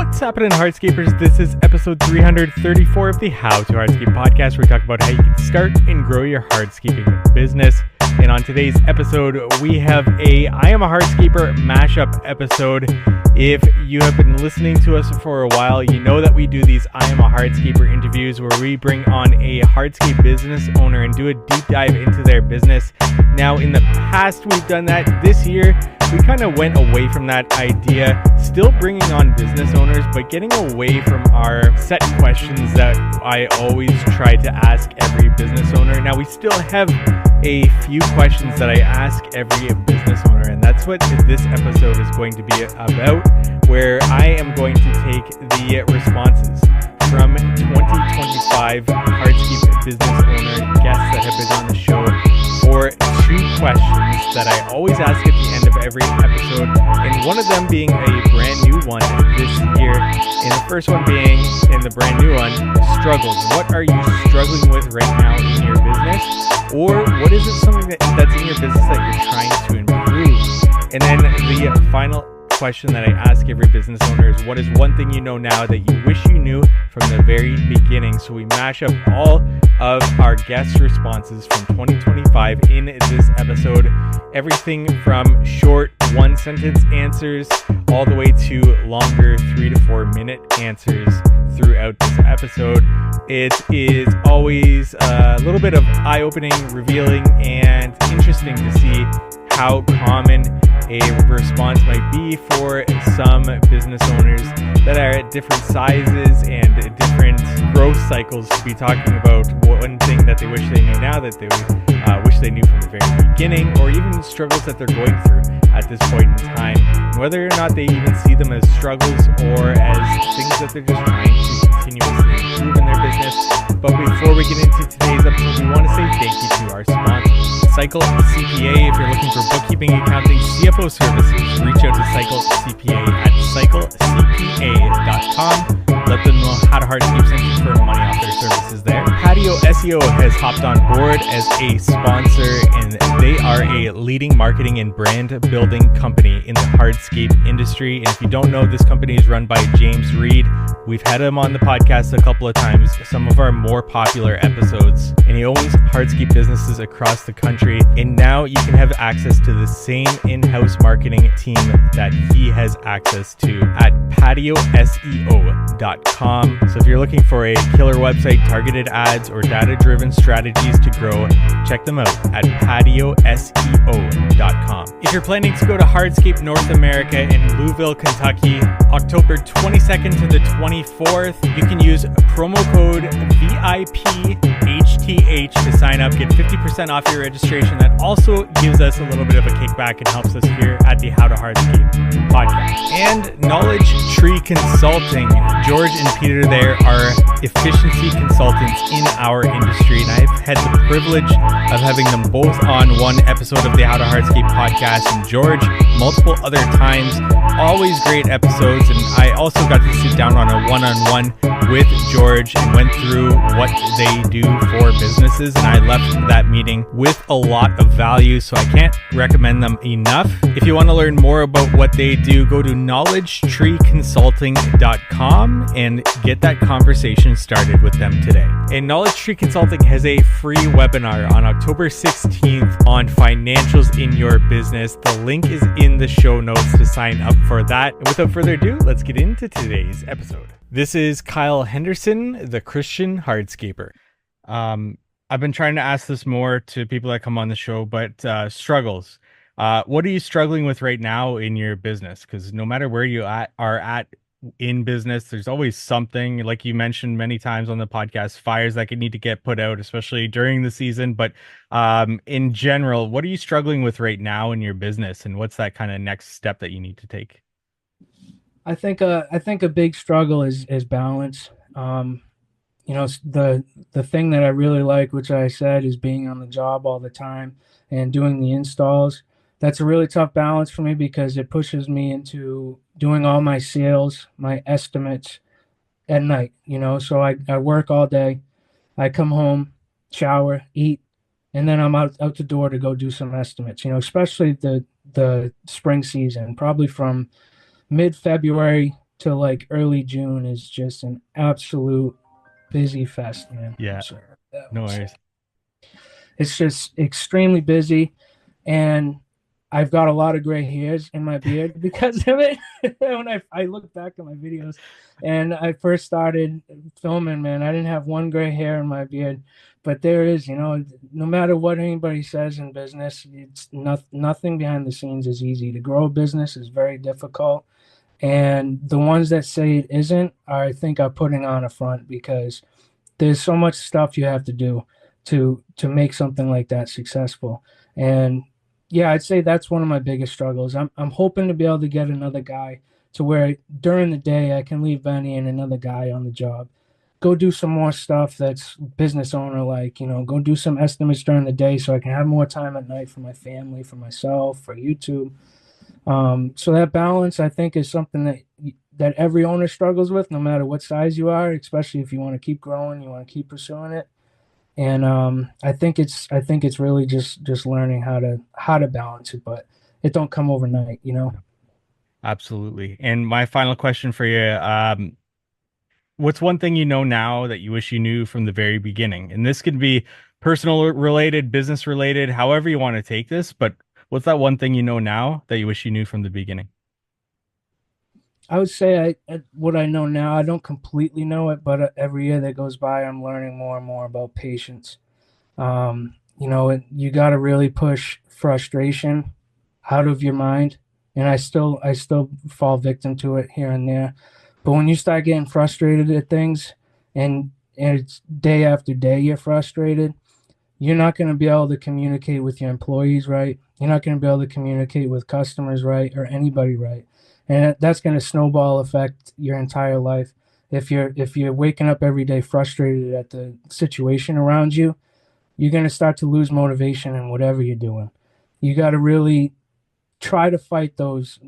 What's happening, Hardscapers? This is episode 334 of the How to Hardscape podcast, where we talk about how you can start and grow your hardscaping business. And on today's episode, we have a I Am a Hardscaper mashup episode. If you have been listening to us for a while, you know that we do these I Am a Hardscaper interviews where we bring on a hardscape business owner and do a deep dive into their business. Now, in the past, we've done that. This year, we kind of went away from that idea, still bringing on business owners, but getting away from our set questions that I always try to ask every business owner. Now, we still have a few questions that I ask every business owner, and that's what this episode is going to be about, where I am going to take the responses from 2025 hardscape business owner guests that have been on the show for two questions that I always ask at the end of every episode, and one of them being a brand new one this year, and the first one being, in the brand new one, struggles. What are you struggling with right now in your business? Or what is it something that's in your business that you're trying to improve? And then the final question that I ask every business owner is, what is one thing you know now that you wish you knew from the very beginning? So we mash up all of our guest responses from 2025 in this episode. Everything from short one-sentence answers all the way to longer 3 to 4 minute answers throughout this episode. It is always a little bit of eye-opening, revealing, and interesting to see how common a response might be for some business owners that are at different sizes and different growth cycles to be talking about one thing that they wish they knew now that they wish they knew from the very beginning, or even struggles that they're going through at this point in time, whether or not they even see them as struggles or as things that they're just trying to continuously improve in their business. But before we get into today's episode, we want to say thank you to our sponsors, Cycle CPA. If you're looking for bookkeeping, accounting, CFO services, reach out to Cycle CPA at cyclecpa.com. Let them know how to hardscape send you for money off their services there. Patio SEO has hopped on board as a sponsor, and they are a leading marketing and brand building company in the hardscape industry. And if you don't know, this company is run by James Reed. We've had him on the podcast a couple of times, some of our more popular episodes, and he owns hardscape businesses across the country. And now you can have access to the same in-house marketing team that he has access to at patioseo.com. So if you're looking for a killer website, targeted ads, or data-driven strategies to grow, check them out at patioseo.com. If you're planning to go to Hardscape North America in Louisville, Kentucky, October 22nd to the 24th, you can use promo code VIPHTH to sign up, get 50% off your registration. That also gives us a little bit of a kickback and helps us here at the How to Hardscape podcast. And Knowledge Tree Consulting. George and Peter there are efficiency consultants in our industry, and I've had the privilege of having them both on one episode of the How to Hardscape podcast, and George multiple other times. Always great episodes, and I also got to sit down on a one-on-one with George and went through what they do for businesses, and I left that meeting with a lot of value, so I can't recommend them enough. If you want to learn more about what they do, go to knowledgetreeconsulting.com and get that conversation started with them today. And Knowledge Tree Consulting has a free webinar on October 16th on financials in your business. The link is in the show notes to sign up for that. And without further ado, let's get into today's episode. This is Kyle Henderson, the Christian Hardscaper. I've been trying to ask this more to people that come on the show, but struggles. What are you struggling with right now in your business? Because no matter where you are at in business, there's always something, like you mentioned many times on the podcast, fires that need to get put out, especially during the season. But in general, what are you struggling with right now in your business, and what's that kind of next step that you need to take? I think a big struggle is balance. The thing that I really like, which I said, is being on the job all the time and doing the installs. That's a really tough balance for me because it pushes me into doing all my sales, my estimates at night, so I work all day. I come home, shower, eat, and then I'm out the door to go do some estimates, especially the spring season, probably from mid-February till like early June is just an absolute busy fest, man. I'm Yeah, sorry. That no one worries. second. It's just extremely busy, and I've got a lot of gray hairs in my beard because of it. When I look back at my videos and I first started filming, man, I didn't have one gray hair in my beard. But there is, no matter what anybody says in business, it's nothing behind the scenes is easy. To grow a business is very difficult. And the ones that say it isn't, I think, are putting on a front because there's so much stuff you have to do to make something like that successful. And yeah, I'd say that's one of my biggest struggles. I'm hoping to be able to get another guy to where during the day I can leave Benny and another guy on the job. Go do some more stuff that's business owner like, go do some estimates during the day so I can have more time at night for my family, for myself, for YouTube. So that balance, I think, is something that every owner struggles with, no matter what size you are, especially if you want to keep growing, you want to keep pursuing it. And I think it's really just learning how to balance it, but it don't come overnight. Absolutely. And my final question for you, what's one thing you know now that you wish you knew from the very beginning? And this could be personal related, business related, however you want to take this, but what's that one thing you know now that you wish you knew from the beginning? I would say what I know now, I don't completely know it, but every year that goes by, I'm learning more and more about patience. You got to really push frustration out of your mind, and I still fall victim to it here and there. But when you start getting frustrated at things, and it's day after day you're frustrated, you're not going to be able to communicate with your employees right. You're not going to be able to communicate with customers right or anybody right, and that's going to snowball affect your entire life. If you're waking up every day frustrated at the situation around you, you're going to start to lose motivation in whatever you're doing. You got to really try to fight those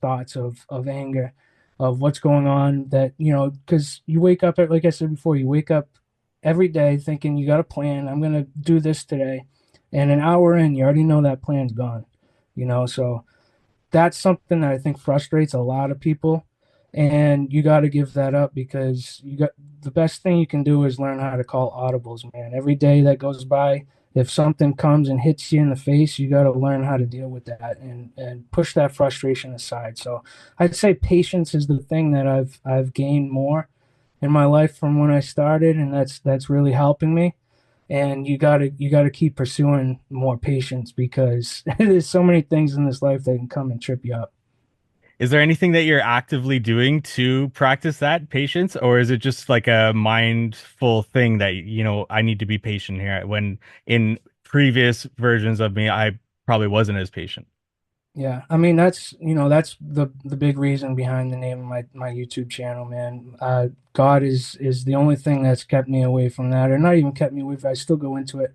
thoughts of anger, of what's going on, that because you wake up, like I said before, you wake up every day thinking you got a plan. I'm going to do this today, and an hour in, you already know that plan's gone. So that's something that I think frustrates a lot of people. And you got to give that up, because the best thing you can do is learn how to call audibles, man. Every day that goes by, if something comes and hits you in the face, you got to learn how to deal with that and push that frustration aside. So I'd say patience is the thing that I've gained more in my life from when I started, and that's really helping me. And you gotta keep pursuing more patience, because there's so many things in this life that can come and trip you up. Is there anything that you're actively doing to practice that patience, or is it just like a mindful thing that, I need to be patient here when in previous versions of me, I probably wasn't as patient? Yeah, I mean that's the big reason behind the name of my YouTube channel, man. God is the only thing that's kept me away from that, or not even kept me away from. I still go into it,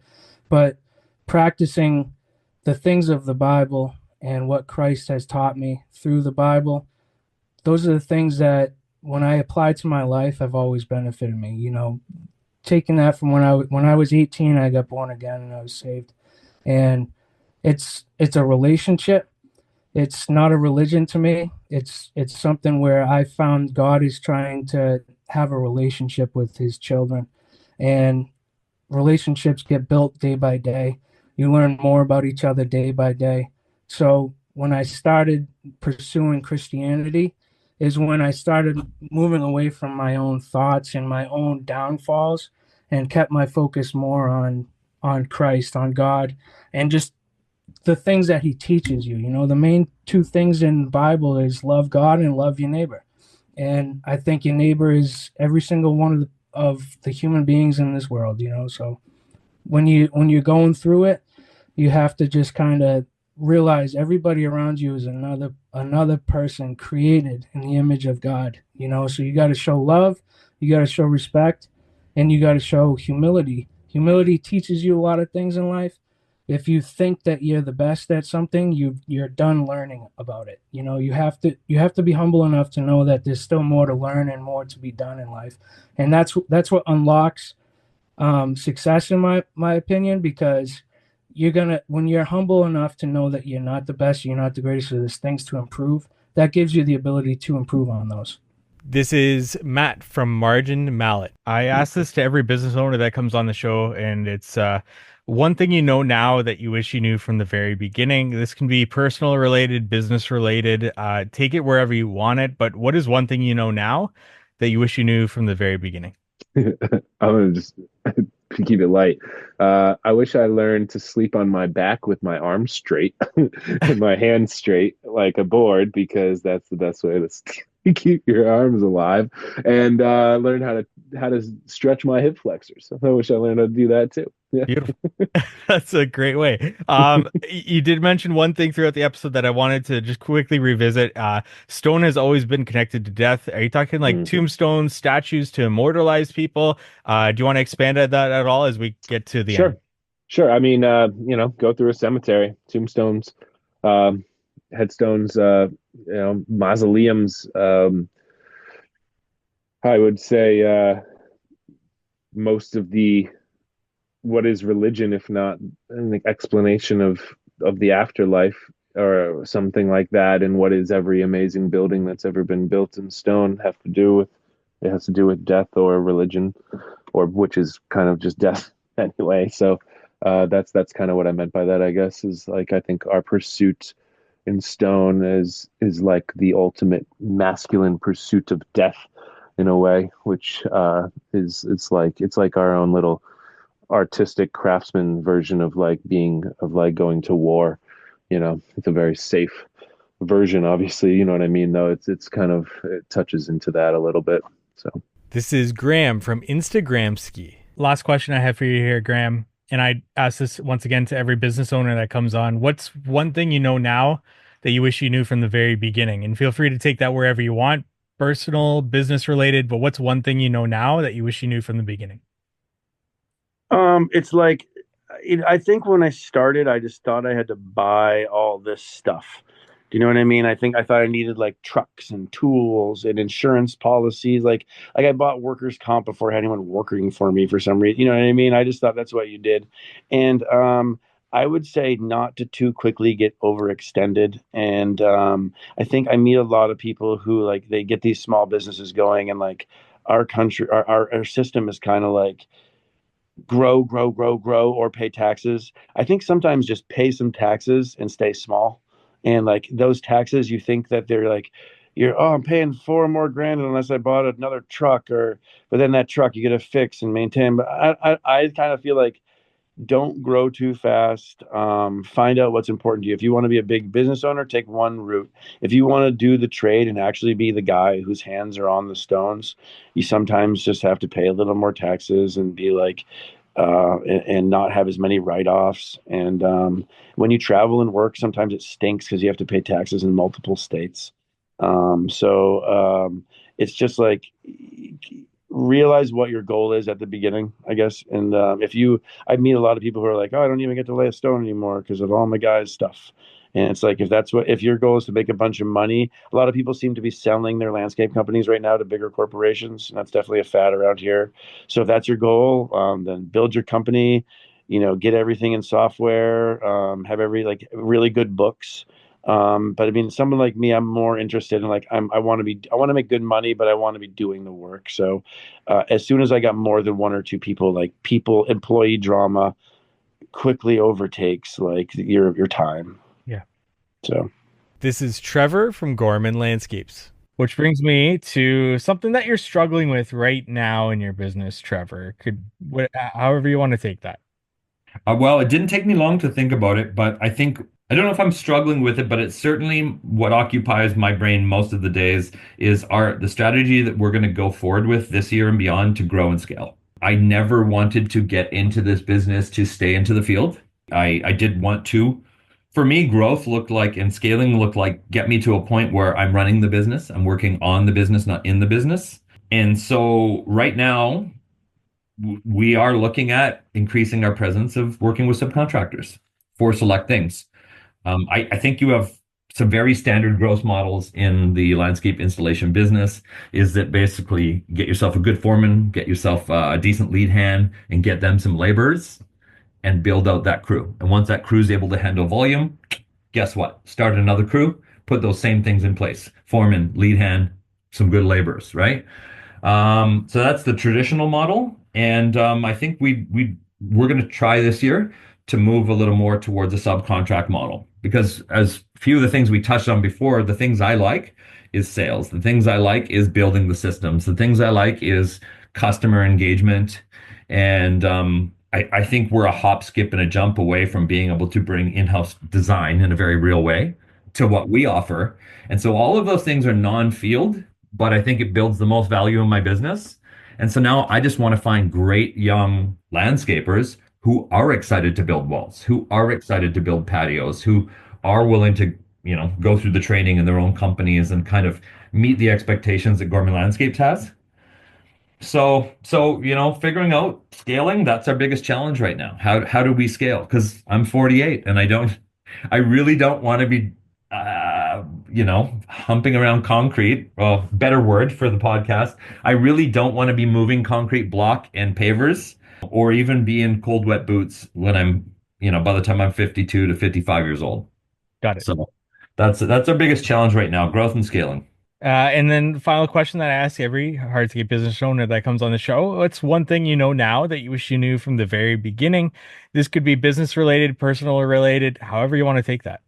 but practicing the things of the Bible and what Christ has taught me through the Bible, those are the things that when I apply to my life have always benefited me. Taking that from when I was 18, I got born again and I was saved, and it's a relationship. It's not a religion to me. It's something where I found God is trying to have a relationship with his children. And relationships get built day by day. You learn more about each other day by day. So when I started pursuing Christianity is when I started moving away from my own thoughts and my own downfalls, and kept my focus more on Christ, on God, and just the things that he teaches you. The main two things in the Bible is love God and love your neighbor. And I think your neighbor is every single one of the human beings in this world. So when you're going through it, you have to just kind of realize everybody around you is another person created in the image of God. So you got to show love, you got to show respect, and you got to show humility. Humility teaches you a lot of things in life. If you think that you're the best at something, you're done learning about it. You have to be humble enough to know that there's still more to learn and more to be done in life. And that's what unlocks success, in my opinion, because when you're humble enough to know that you're not the best, you're not the greatest, so there's things to improve, that gives you the ability to improve on those. This is Matt from Margin Mallet. I ask this to every business owner that comes on the show, and it's one thing you know now that you wish you knew from the very beginning. This can be personal related, business related. Take it wherever you want it. But what is one thing you know now that you wish you knew from the very beginning? I'm gonna just keep it light. I wish I learned to sleep on my back with my arms straight and my hands straight like a board because that's the best way to keep your arms alive. And learn how to stretch my hip flexors. I wish I learned how to do that too. Yeah. Beautiful. That's a great way. You did mention one thing throughout the episode that I wanted to just quickly revisit. Stone has always been connected to death. Are you talking like Mhm. tombstones, statues to immortalize people? Do you want to expand at that at all as we get to the end? Sure. Sure. I mean, go through a cemetery, tombstones, um, headstones, mausoleums. I would say most of the what is religion if not an explanation of the afterlife or something like that, and what is every amazing building that's ever been built in stone have to do with it has to do with death or religion, or which is kind of just death anyway. So that's kind of what I meant by that, I guess, is like I think our pursuit in stone is like the ultimate masculine pursuit of death in a way, which is it's like our own little artistic craftsman version of like being of like going to war. It's a very safe version, obviously. You know what I mean? Though it's kind of it touches into that a little bit. So This is Graham from Instagram Ski. Last question I have for you here, Graham. And I ask this once again to every business owner that comes on. What's one thing you know now that you wish you knew from the very beginning? And feel free to take that wherever you want, personal, business related. But what's one thing you know now that you wish you knew from the beginning? It's like I think when I started, I just thought I had to buy all this stuff. Do you know what I mean? I thought I needed like trucks and tools and insurance policies. Like I bought workers' comp before I had anyone working for me for some reason. You know what I mean? I just thought that's what you did. And I would say not to too quickly get overextended. And I think I meet a lot of people who like they get these small businesses going and like our country, our system is kind of like grow, grow, grow, grow, or pay taxes. I think sometimes just pay some taxes and stay small. And like those taxes, you think that they're like, I'm paying four more grand unless I bought another truck, but then that truck you get to fix and maintain. But I kind of feel like don't grow too fast. Find out what's important to you. If you want to be a big business owner, take one route. If you want to do the trade and actually be the guy whose hands are on the stones, you sometimes just have to pay a little more taxes and be like, and not have as many write-offs. And when you travel and work, sometimes it stinks because you have to pay taxes in multiple states. So it's just like realize what your goal is at the beginning, I guess. And I meet a lot of people who are like, oh, I don't even get to lay a stone anymore because of all my guys' stuff. And it's like, if your goal is to make a bunch of money, a lot of people seem to be selling their landscape companies right now to bigger corporations. And that's definitely a fad around here. So if that's your goal, then build your company, get everything in software, have every like really good books. But I mean, someone like me, I'm more interested in like I want to make good money, but I want to be doing the work. So as soon as I got more than one or two people, like employee drama quickly overtakes like your time. Yeah. So This is Trevor from Gorman Landscapes, which brings me to something that you're struggling with right now in your business, Trevor. However you want to take that. Well, it didn't take me long to think about it, but I don't know if I'm struggling with it, but it's certainly what occupies my brain most of the days is the strategy that we're going to go forward with this year and beyond to grow and scale. I never wanted to get into this business to stay into the field. I did want to. For me, growth looked like and scaling looked like get me to a point where I'm running the business. I'm working on the business, not in the business. And so right now, we are looking at increasing our presence of working with subcontractors for select things. I think you have some very standard growth models in the landscape installation business is that basically get yourself a good foreman, get yourself a decent lead hand, and get them some laborers and build out that crew. And once that crew is able to handle volume, guess what? Start another crew, put those same things in place. Foreman, lead hand, some good laborers, right? So that's the traditional model, and I think we're going to try this year to move a little more towards a subcontract model because as few of the things we touched on before, the things I like is sales. The things I like is building the systems. The things I like is customer engagement, and I think we're a hop, skip, and a jump away from being able to bring in-house design in a very real way to what we offer. And so all of those things are non-field, but I think it builds the most value in my business. And so now I just want to find great young landscapers who are excited to build walls, who are excited to build patios, who are willing to, go through the training in their own companies and kind of meet the expectations that Gourmet Landscapes has. So, figuring out scaling, that's our biggest challenge right now. How do we scale? Because I'm 48 and I really don't want to be, humping around concrete. Well, better word for the podcast. I really don't want to be moving concrete block and pavers or even be in cold, wet boots when by the time I'm 52 to 55 years old. Got it. So that's our biggest challenge right now, growth and scaling. And then the final question that I ask every hardscape business owner that comes on the show, what's one thing you know now that you wish you knew from the very beginning? This could be business related, personal related, however you want to take that.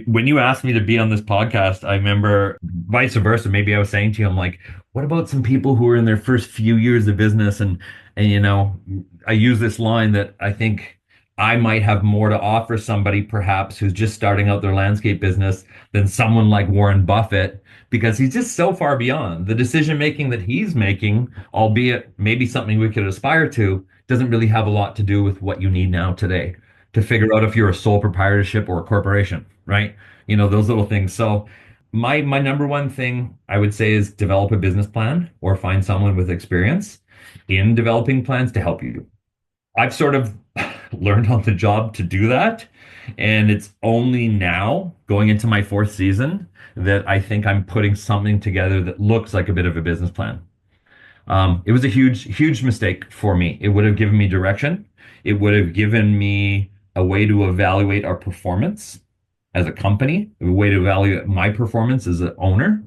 When you asked me to be on this podcast, I remember vice versa. Maybe I was saying to you, I'm like, what about some people who are in their first few years of business? And I use this line that I think I might have more to offer somebody perhaps who's just starting out their landscape business than someone like Warren Buffett, because he's just so far beyond the decision making that he's making, albeit maybe something we could aspire to, doesn't really have a lot to do with what you need now today to figure out if you're a sole proprietorship or a corporation, right? Those little things. So my number one thing I would say is develop a business plan or find someone with experience in developing plans to help you. I've sort of learned on the job to do that. And it's only now going into my fourth season that I think I'm putting something together that looks like a bit of a business plan. It was a huge, huge mistake for me. It would have given me direction. It would have given me a way to evaluate our performance as a company, a way to evaluate my performance as an owner.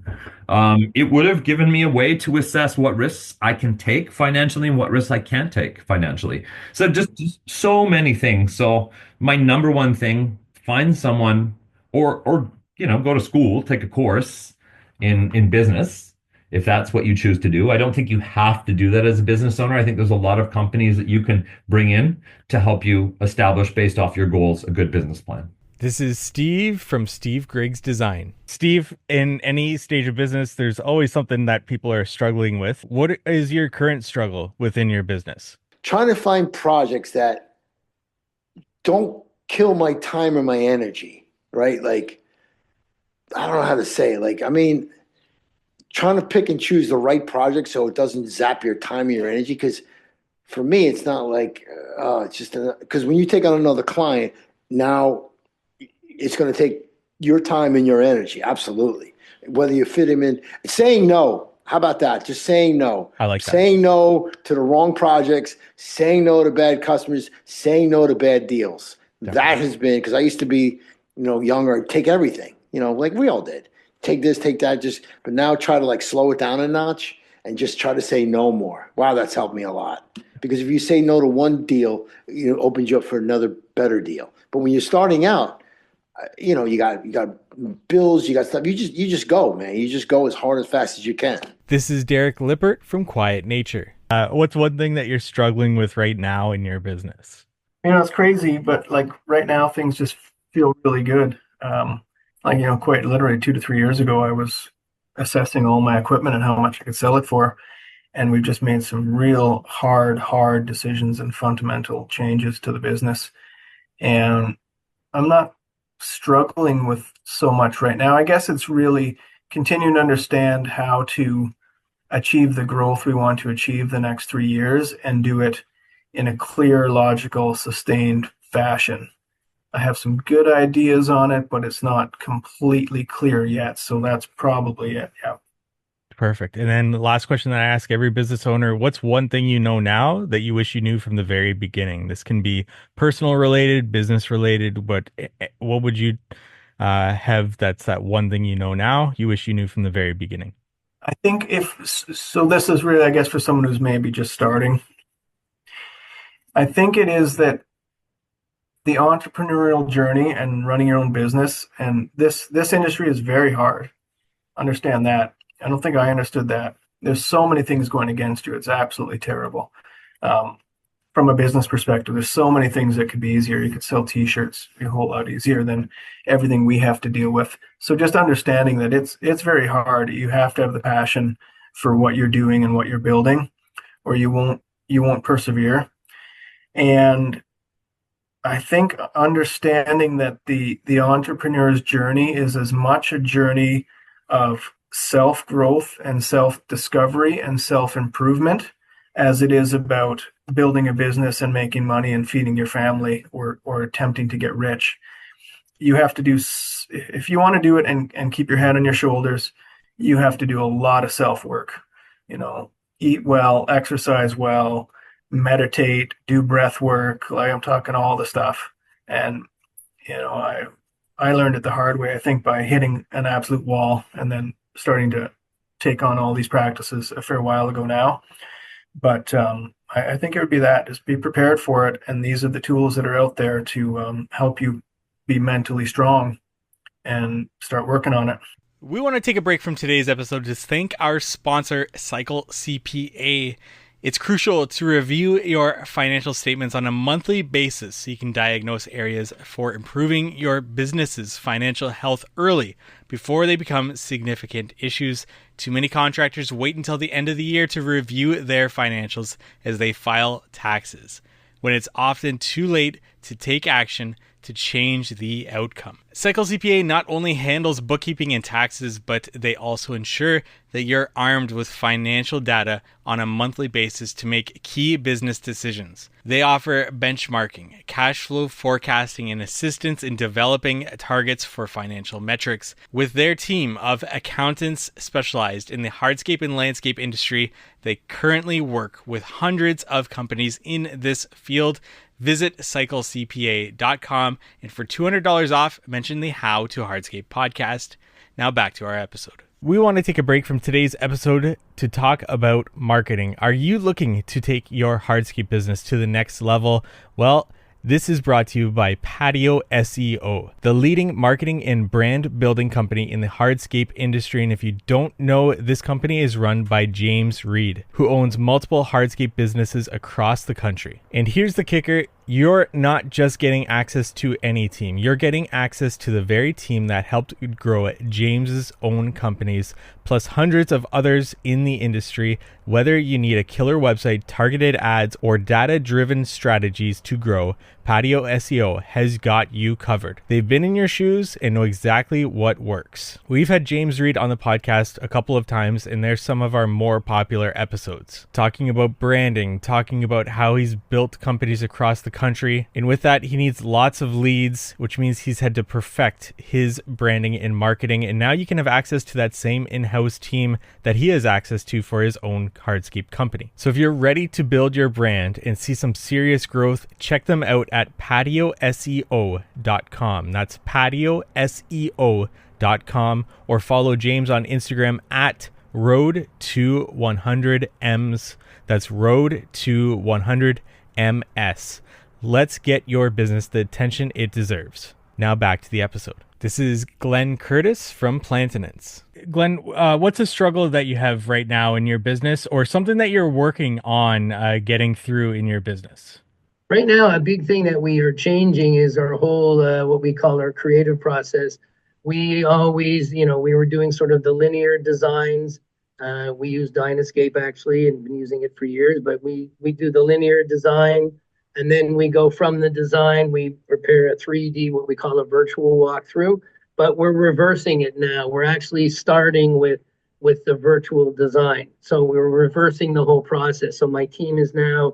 It would have given me a way to assess what risks I can take financially and what risks I can't take financially. So just so many things. So my number one thing, find someone or go to school, take a course in business if that's what you choose to do. I don't think you have to do that as a business owner. I think there's a lot of companies that you can bring in to help you establish, based off your goals, a good business plan. This is Steve from Steve Griggs Design. Steve, in any stage of business, there's always something that people are struggling with. What is your current struggle within your business? Trying to find projects that don't kill my time or my energy, right? Like, I don't know how to say it. Like, I mean, trying to pick and choose the right project so it doesn't zap your time or your energy. Because for me, it's not like, it's just, because when you take on another client, now it's going to take your time and your energy. Absolutely. Whether you fit him in, saying no. How about that? Just saying no. I like that. Saying no to the wrong projects, saying no to bad customers, saying no to bad deals. Definitely. That has been, because I used to be, younger, I'd take everything, like we all did. Take this, take that, but now try to slow it down a notch and just try to say no more. Wow, that's helped me a lot. Because if you say no to one deal, it opens you up for another better deal. But when you're starting out, you got bills, you got stuff. You just go, man. You just go as hard as fast as you can. This is Derek Lippert from Quiet Nature. What's one thing that you're struggling with right now in your business? It's crazy, but right now things just feel really good. Quite literally 2 to 3 years ago, I was assessing all my equipment and how much I could sell it for. And we've just made some real hard decisions and fundamental changes to the business. And I'm not struggling with so much right now. I guess it's really continuing to understand how to achieve the growth we want to achieve the next 3 years and do it in a clear, logical, sustained fashion. I have some good ideas on it, but it's not completely clear yet. So that's probably it. Yeah. Perfect. And then the last question that I ask every business owner, what's one thing you know now that you wish you knew from the very beginning? This can be personal related, business related, but what would you have that's that one thing you know now you wish you knew from the very beginning? I think this is really, I guess, for someone who's maybe just starting. I think it is that the entrepreneurial journey and running your own business, and this industry is very hard. Understand that. I don't think I understood that. There's so many things going against you. It's absolutely terrible. Um, from a business perspective, there's so many things that could be easier. You could sell T-shirts a whole lot easier than everything we have to deal with. So just understanding that it's very hard. You have to have the passion for what you're doing and what you're building, or you won't persevere. And I think understanding that the entrepreneur's journey is as much a journey of self-growth and self-discovery and self-improvement as it is about building a business and making money and feeding your family or attempting to get rich. You have to do, if you want to do it and keep your head on your shoulders, you have to do a lot of self-work. Eat well, exercise well, meditate, do breath work. Like, I'm talking all the stuff. And, I learned it the hard way, I think, by hitting an absolute wall and then starting to take on all these practices a fair while ago now. But I think it would be that. Just be prepared for it. And these are the tools that are out there to help you be mentally strong and start working on it. We want to take a break from today's episode to thank our sponsor, Cycle CPA. It's crucial to review your financial statements on a monthly basis so you can diagnose areas for improving your business's financial health early before they become significant issues. Too many contractors wait until the end of the year to review their financials as they file taxes, when it's often too late to take action to change the outcome. Cycle CPA not only handles bookkeeping and taxes, but they also ensure that you're armed with financial data on a monthly basis to make key business decisions. They offer benchmarking, cash flow forecasting, and assistance in developing targets for financial metrics. With their team of accountants specialized in the hardscape and landscape industry, they currently work with hundreds of companies in this field. Visit cyclecpa.com, and for $200 off, mention the How to Hardscape podcast. Now back to our episode. We want to take a break from today's episode to talk about marketing. Are you looking to take your hardscape business to the next level? Well, this is brought to you by Patio SEO, the leading marketing and brand building company in the hardscape industry. And if you don't know, this company is run by James Reed, who owns multiple hardscape businesses across the country. And here's the kicker. You're not just getting access to any team. You're getting access to the very team that helped grow James's own companies, plus hundreds of others in the industry. Whether you need a killer website, targeted ads, or data-driven strategies to grow, Patio SEO has got you covered. They've been in your shoes and know exactly what works. We've had James Reed on the podcast a couple of times, and they're some of our more popular episodes, talking about branding, talking about how he's built companies across the country. And with that, he needs lots of leads, which means he's had to perfect his branding and marketing. And now you can have access to that same in-house team that he has access to for his own hardscape company. So if you're ready to build your brand and see some serious growth, check them out at patioseo.com. That's patioseo.com, or follow James on Instagram at Road to 100Ms. That's Road to 100MS. Let's get your business the attention it deserves. Now back to the episode. This is Glenn Curtis from Plantenance. Glenn, what's a struggle that you have right now in your business, or something that you're working on getting through in your business? Right now, a big thing that we are changing is our whole, what we call our creative process. We always, we were doing sort of the linear designs. We use Hardscape actually, and been using it for years, but we do the linear design, and then we go from the design, we prepare a 3D, what we call a virtual walkthrough, but we're reversing it now. We're actually starting with the virtual design. So we're reversing the whole process. So my team is now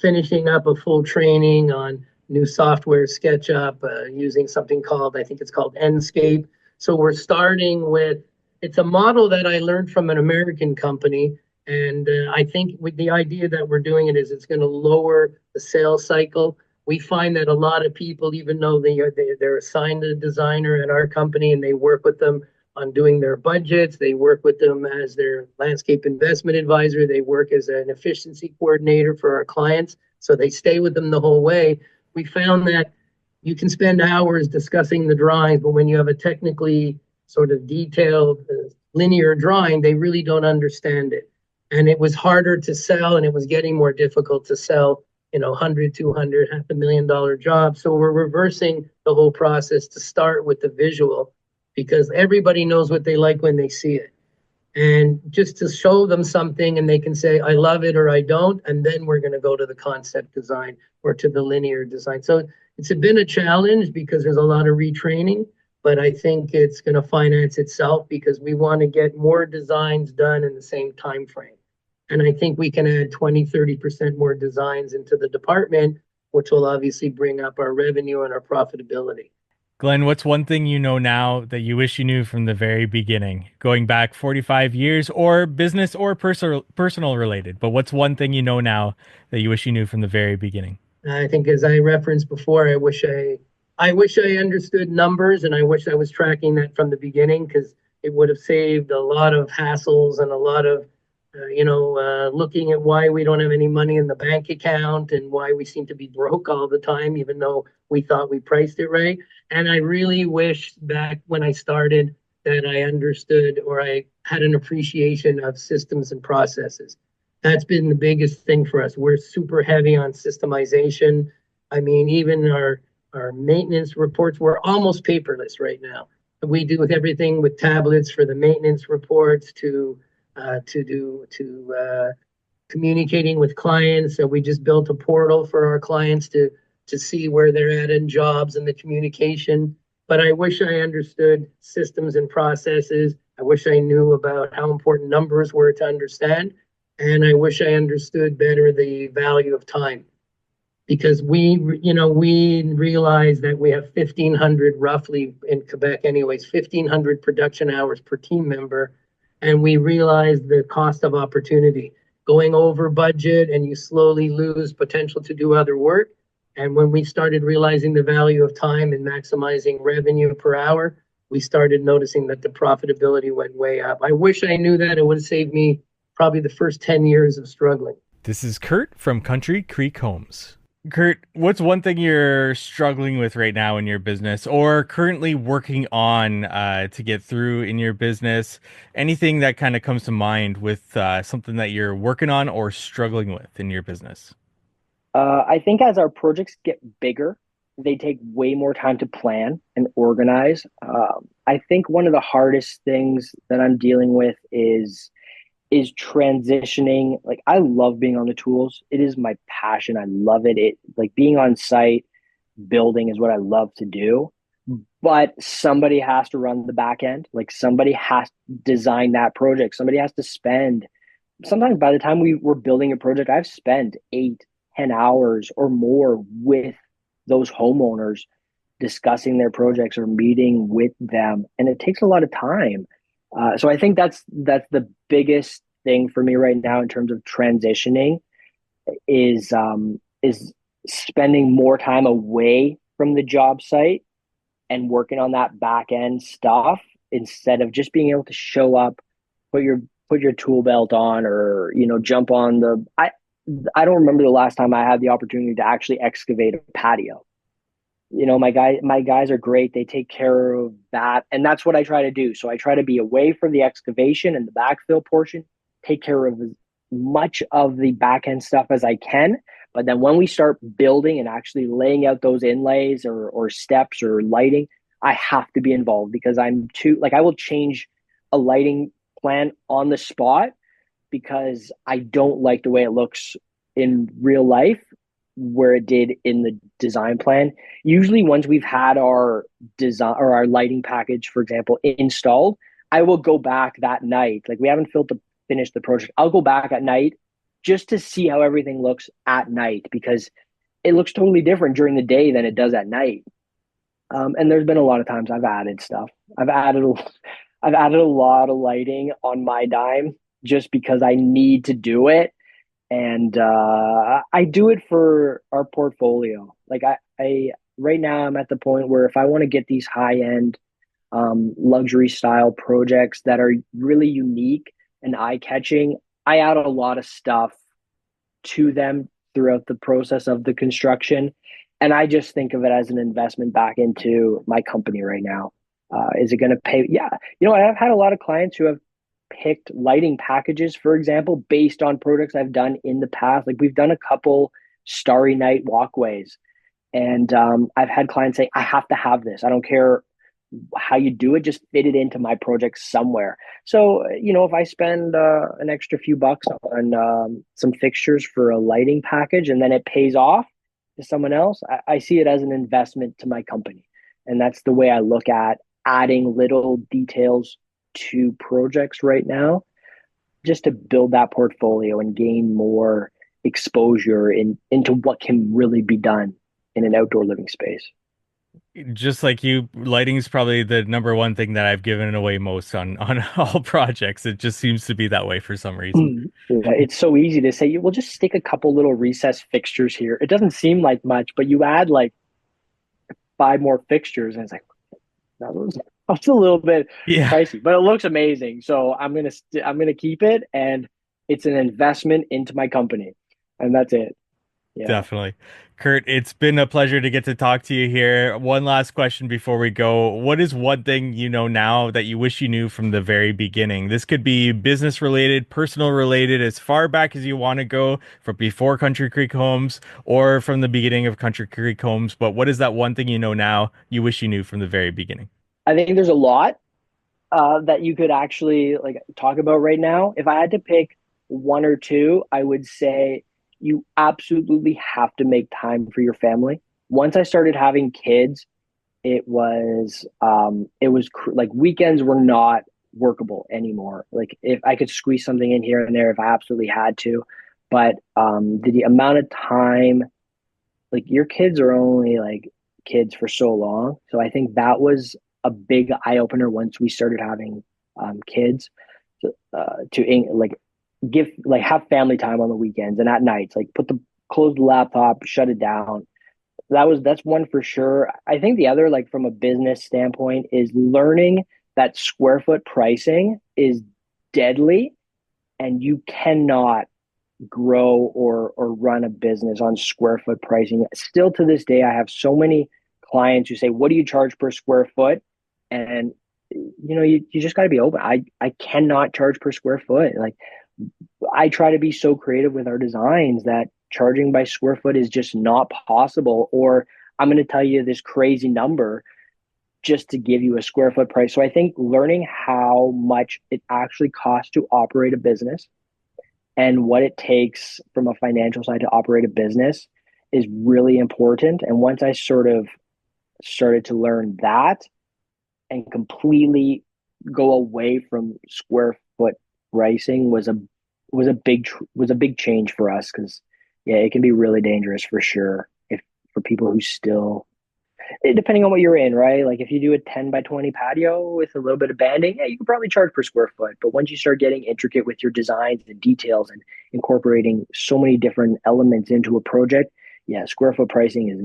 finishing up a full training on new software, SketchUp, using something called, I think it's called Enscape. So we're starting with, it's a model that I learned from an American company. And I think with the idea that we're doing it is it's going to lower the sales cycle. We find that a lot of people, even though they're assigned a designer at our company and they work with them, on doing their budgets. They work with them as their landscape investment advisor. They work as an efficiency coordinator for our clients. So they stay with them the whole way. We found that you can spend hours discussing the drawings, but when you have a technically sort of detailed linear drawing, they really don't understand it. And it was harder to sell, and it was getting more difficult to sell, 100, 200, $500,000 jobs. So we're reversing the whole process to start with the visual, because everybody knows what they like when they see it. And just to show them something and they can say, I love it or I don't. And then we're going to go to the concept design or to the linear design. So it's been a challenge because there's a lot of retraining, but I think it's going to finance itself because we want to get more designs done in the same time frame. And I think we can add 20, 30% more designs into the department, which will obviously bring up our revenue and our profitability. Glenn, what's one thing you know now that you wish you knew from the very beginning, going back 45 years, or business or personal related? But what's one thing you know now that you wish you knew from the very beginning? I think, as I referenced before, I wish I understood numbers, and I wish I was tracking that from the beginning, because it would have saved a lot of hassles and a lot of looking at why we don't have any money in the bank account and why we seem to be broke all the time, even though we thought we priced it right. And I really wish back when I started that I understood, or I had an appreciation of systems and processes. That's been the biggest thing for us. We're super heavy on systemization. I mean, even our maintenance reports, we're almost paperless right now. We do everything with tablets for the maintenance reports to communicating with clients. So we just built a portal for our clients to see where they're at in jobs and the communication. But I wish I understood systems and processes. I wish I knew about how important numbers were to understand. And I wish I understood better the value of time. Because we realize that we have 1,500 roughly in Quebec anyways, 1,500 production hours per team member. And we realize the cost of opportunity, going over budget, and you slowly lose potential to do other work. And when we started realizing the value of time and maximizing revenue per hour, we started noticing that the profitability went way up. I wish I knew that. It would have saved me probably the first 10 years of struggling. This is Kurt from Country Creek Homes. Kurt, what's one thing you're struggling with right now in your business, or currently working on to get through in your business? Anything that kind of comes to mind with something that you're working on or struggling with in your business? I think as our projects get bigger, they take way more time to plan and organize. I think one of the hardest things that I'm dealing with is transitioning. Like, I love being on the tools. It is my passion. I love it. It, like, being on site, building is what I love to do. But somebody has to run the back end. Like, somebody has to design that project. Somebody has to spend. Sometimes by the time we were building a project, I've spent 8-10 hours or more with those homeowners discussing their projects or meeting with them, and it takes a lot of time. So I think that's the biggest thing for me right now in terms of transitioning is spending more time away from the job site and working on that back end stuff instead of just being able to show up, put your tool belt on, or jump on the. I don't remember the last time I had the opportunity to actually excavate a patio. My guys are great. They take care of that. And that's what I try to do. So I try to be away from the excavation and the backfill portion, take care of as much of the back end stuff as I can. But then when we start building and actually laying out those inlays or steps or lighting, I have to be involved, because I'm too, like, I will change a lighting plan on the spot because I don't like the way it looks in real life where it did in the design plan. Usually once we've had our design or our lighting package, for example, installed, I will go back that night. Like, we haven't finished the project. I'll go back at night just to see how everything looks at night, because it looks totally different during the day than it does at night. And there's been a lot of times I've added stuff. I've added a lot of lighting on my dime just because I need to do it. And I do it for our portfolio. Like, I right now I'm at the point where if I want to get these high end luxury style projects that are really unique and eye catching. I add a lot of stuff to them throughout the process of the construction. And I just think of it as an investment back into my company right now. Is it going to pay? Yeah. I've had a lot of clients who have picked lighting packages, for example, based on products I've done in the past. Like we've done a couple starry night walkways. And I've had clients say, I have to have this. I don't care how you do it, just fit it into my project somewhere. So, if I spend an extra few bucks on some fixtures for a lighting package and then it pays off to someone else, I see it as an investment to my company. And that's the way I look at adding little details to projects right now, just to build that portfolio and gain more exposure into what can really be done in an outdoor living space. Just like you, lighting is probably the number one thing that I've given away most on all projects. It just seems to be that way for some reason. Yeah, it's so easy to say, we'll just stick a couple little recessed fixtures here. It doesn't seem like much, but you add like 5 more fixtures, and it's like that's a little bit Yeah. pricey, but it looks amazing. So I'm gonna keep it, and it's an investment into my company, and that's it. Yeah. Definitely. Kurt, it's been a pleasure to get to talk to you here. One last question before we go. What is one thing you know now that you wish you knew from the very beginning? This could be business related, personal related, as far back as you want to go, from before Country Creek Homes or from the beginning of Country Creek Homes. But what is that one thing you know now you wish you knew from the very beginning? I think there's a lot that you could actually like talk about right now. If I had to pick one or two, I would say you absolutely have to make time for your family. Once I started having kids, like weekends were not workable anymore. Like if I could squeeze something in here and there if I absolutely had to, but the amount of time, like your kids are only like kids for so long. So I think that was a big eye opener once we started having kids to like have family time on the weekends and at nights, like close the laptop, shut it down. That's one for sure. I think the other, like from a business standpoint, is learning that square foot pricing is deadly, and you cannot grow or run a business on square foot pricing. Still to this day, I have so many clients who say, "What do you charge per square foot?" And you just got to be open. I cannot charge per square foot. Like I try to be so creative with our designs that charging by square foot is just not possible. Or I'm going to tell you this crazy number just to give you a square foot price. So I think learning how much it actually costs to operate a business and what it takes from a financial side to operate a business is really important. And once I sort of started to learn that and completely go away from square foot pricing was a big change for us, because yeah, it can be really dangerous for sure if for people who still, depending on what you're in, right? Like if you do a 10 by 20 patio with a little bit of banding, yeah, you can probably charge per square foot. But once you start getting intricate with your designs and details and incorporating so many different elements into a project, yeah, square foot pricing is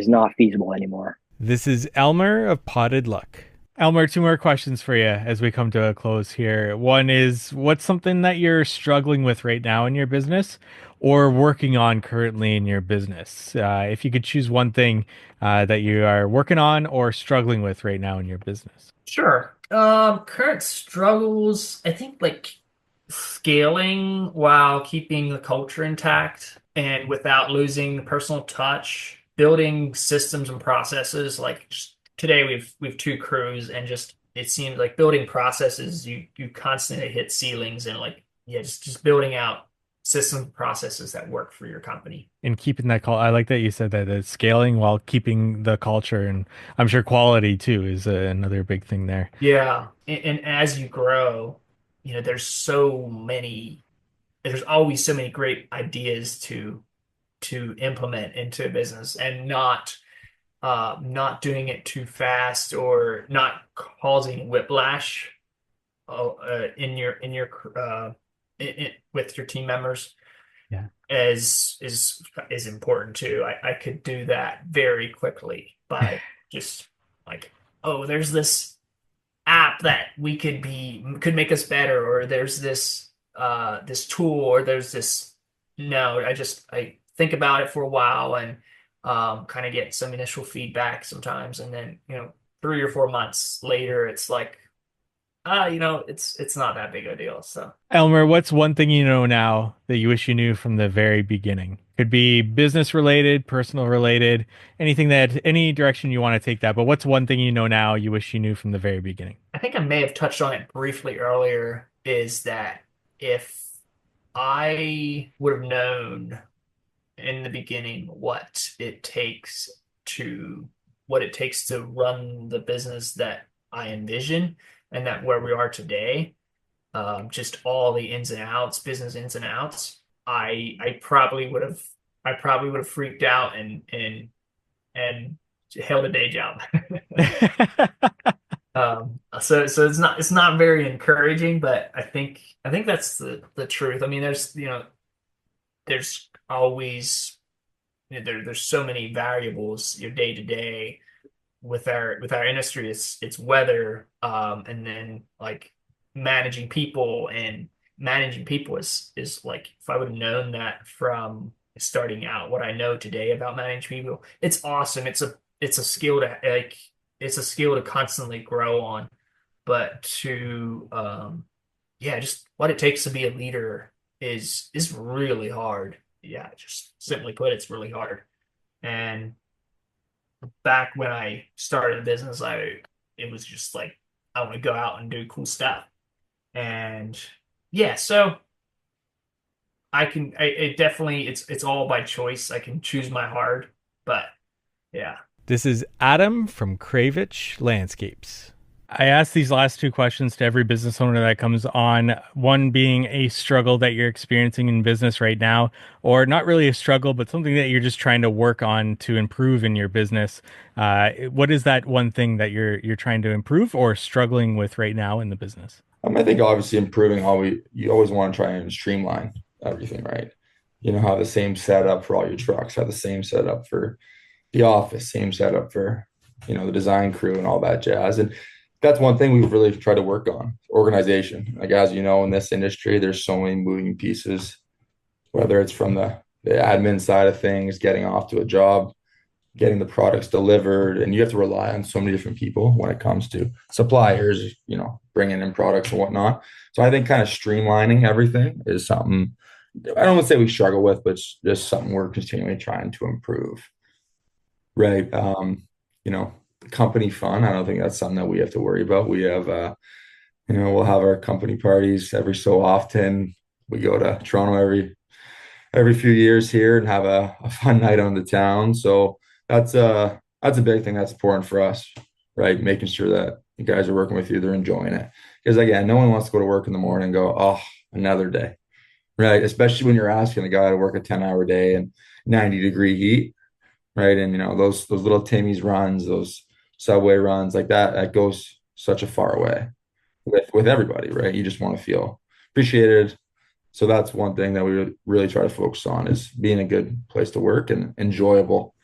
not feasible anymore. This is Elmer of Potted Luck. Elmer, 2 more questions for you as we come to a close here. One is, what's something that you're struggling with right now in your business or working on currently in your business? If you could choose one thing that you are working on or struggling with right now in your business. Sure. Current struggles, I think like scaling while keeping the culture intact and without losing the personal touch, building systems and processes. Like just today we've 2 crews, and just it seems like building processes, you constantly hit ceilings, and like yeah, just building out systems and processes that work for your company. And keeping that call, I like that you said that it's scaling while keeping the culture, and I'm sure quality too is another big thing there. Yeah. And as you grow, there's always so many great ideas to implement into a business, and not doing it too fast or not causing whiplash in your with your team members. Yeah. Is important too. I could do that very quickly by just like oh, there's this app that could make us better, or there's this tool, or there's this. No, I think about it for a while and kind of get some initial feedback sometimes, and then 3 or 4 months later, it's like it's not that big a deal. So Elmer, what's one thing you know now that you wish you knew from the very beginning? Could be business related, personal related, any direction you want to take that. But what's one thing you know now you wish you knew from the very beginning? I think I may have touched on it briefly earlier, is that if I would have known in the beginning what it takes to run the business that I envision, and that where we are today, just all the ins and outs, business ins and outs, I probably would have freaked out and held a day job. So it's not very encouraging, but I think that's the truth. I mean, there's always there's so many variables your day to day with our industry. It's weather, and then like managing people is like, if I would have known that from starting out, what I know today about managing people, it's awesome. It's a skill to like it's a skill to constantly grow on, but to yeah, just what it takes to be a leader is really hard. Yeah, just simply put, it's really hard. And back when I started the business, it was just like I want to go out and do cool stuff. And yeah, so it definitely, it's all by choice. I can choose my hard, but yeah. This is Adam from Kravich Landscapes. I ask these last two questions to every business owner that comes on, one being a struggle that you're experiencing in business right now, or not really a struggle, but something that you're just trying to work on to improve in your business. What is that one thing that you're trying to improve or struggling with right now in the business? I think obviously improving you always want to try and streamline everything, right? Have the same setup for all your trucks, have the same setup for the office, same setup for, the design crew and all that jazz. And that's one thing we've really tried to work on, organization. Like, as you know, in this industry, there's so many moving pieces, whether it's from the admin side of things, getting off to a job, getting the products delivered, and you have to rely on so many different people when it comes to suppliers, bringing in products and whatnot. So I think kind of streamlining everything is something I don't want to say we struggle with, but it's just something we're continually trying to improve. Right. Company fun. I don't think that's something that we have to worry about. We have, we'll have our company parties every so often. We go to Toronto every few years here and have a fun night on the town. So that's a big thing that's important for us, right? Making sure that the guys are working with you, they're enjoying it. Because again, no one wants to go to work in the morning and go, oh, another day, right? Especially when you're asking a guy to work a 10-hour day and 90-degree heat, right? And those little Timmy's runs, those subway runs like that goes such a far way with everybody, right? You just want to feel appreciated. So that's one thing that we really try to focus on, is being a good place to work and enjoyable